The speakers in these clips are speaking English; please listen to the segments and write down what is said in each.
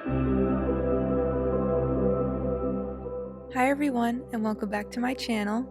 Hi everyone, and welcome back to my channel.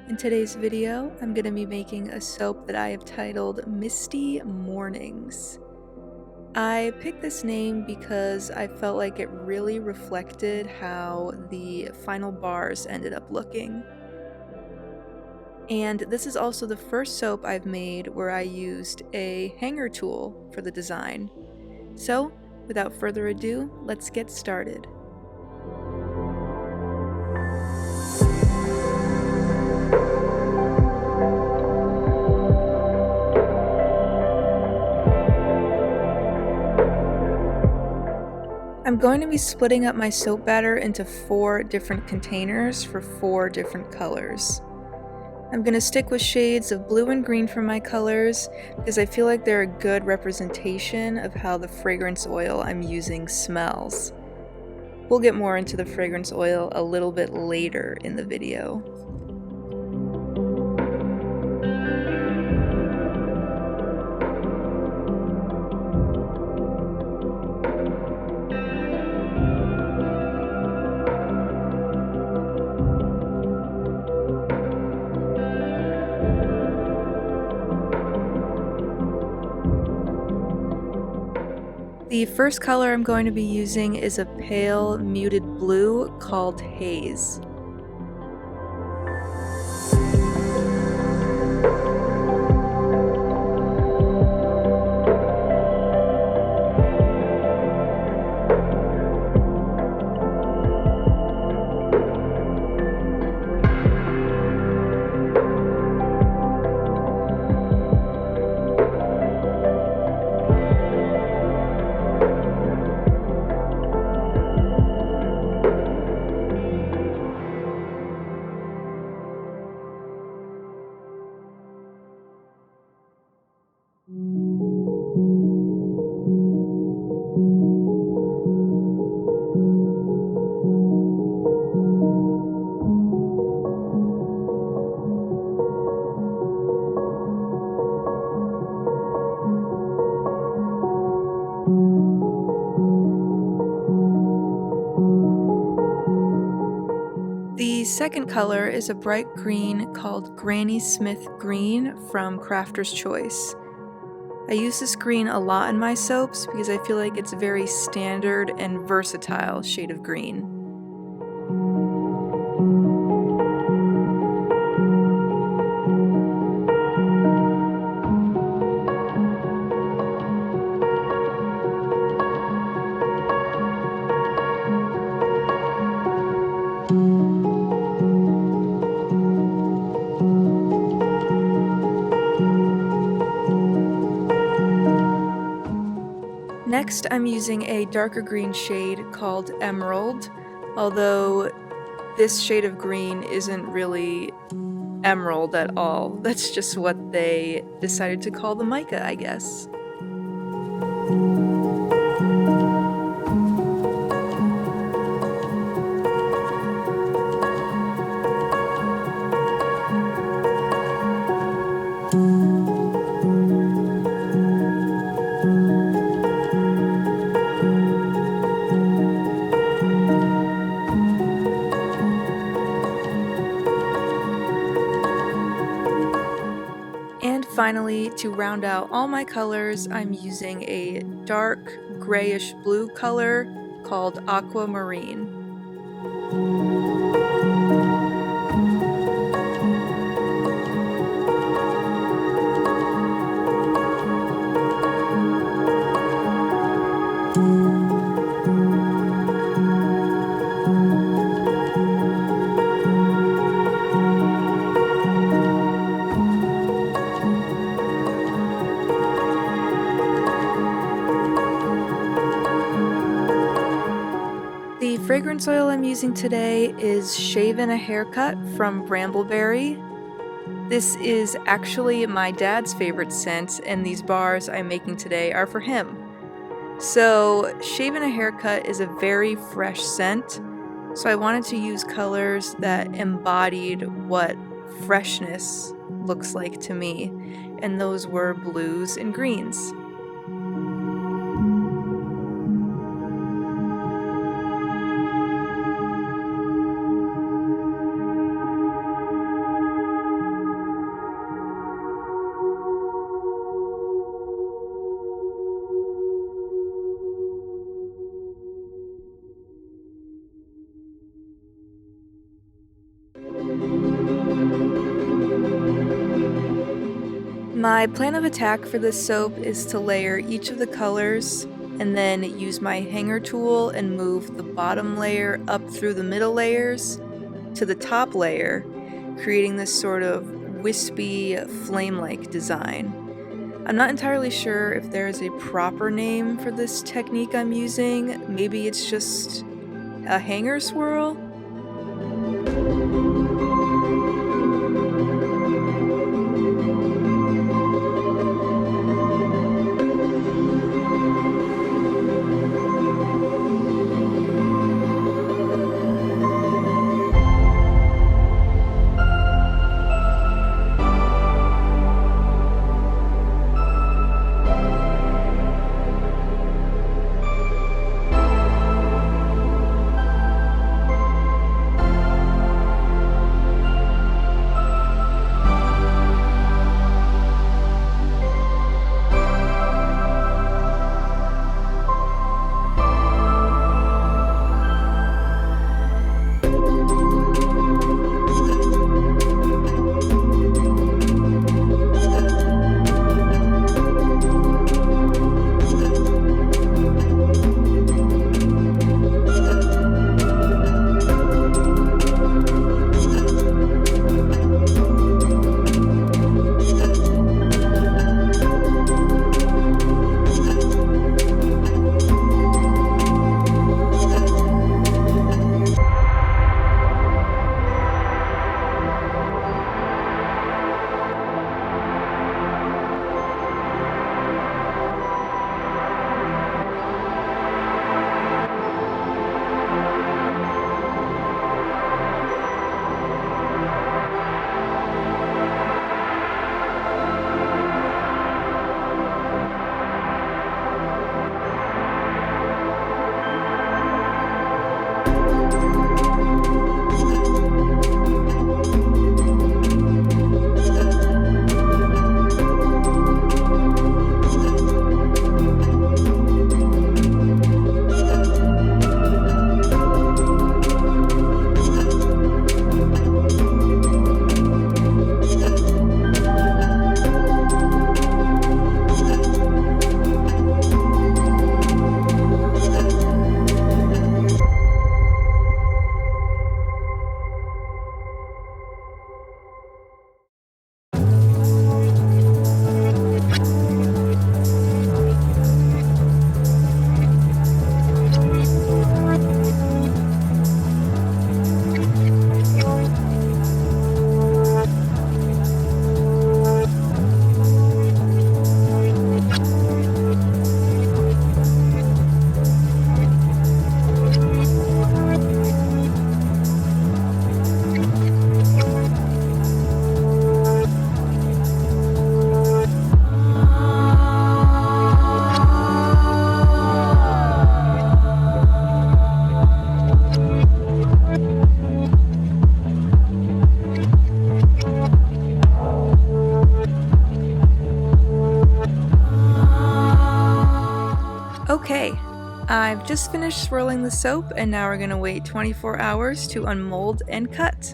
In today's video, I'm going to be making a soap that I have titled Misty Mornings. I picked this name because I felt like it really reflected how the final bars ended up looking. And this is also the first soap I've made where I used a hanger tool for the design. So, without further ado, let's get started. I'm going to be splitting up my soap batter into 4 different containers for 4 different colors. I'm going to stick with shades of blue and green for my colors because I feel like they're a good representation of how the fragrance oil I'm using smells. We'll get more into the fragrance oil a little bit later in the video. The first color I'm going to be using is a pale muted blue called Haze. The second color is a bright green called Granny Smith Green from Crafter's Choice. I use this green a lot in my soaps because I feel like it's a very standard and versatile shade of green. Next, I'm using a darker green shade called Emerald, although this shade of green isn't really emerald at all. That's just what they decided to call the mica, I guess. And finally, to round out all my colors, I'm using a dark grayish blue color called Aquamarine. The fragrance oil I'm using today is Shaven a Haircut from Brambleberry. This is actually my dad's favorite scent, and these bars I'm making today are for him. So, Shaven a Haircut is a very fresh scent, so I wanted to use colors that embodied what freshness looks like to me, and those were blues and greens. My plan of attack for this soap is to layer each of the colors and then use my hanger tool and move the bottom layer up through the middle layers to the top layer, creating this sort of wispy, flame-like design. I'm not entirely sure if there is a proper name for this technique I'm using. Maybe it's just a hanger swirl? Okay, I've just finished swirling the soap and now we're gonna wait 24 hours to unmold and cut.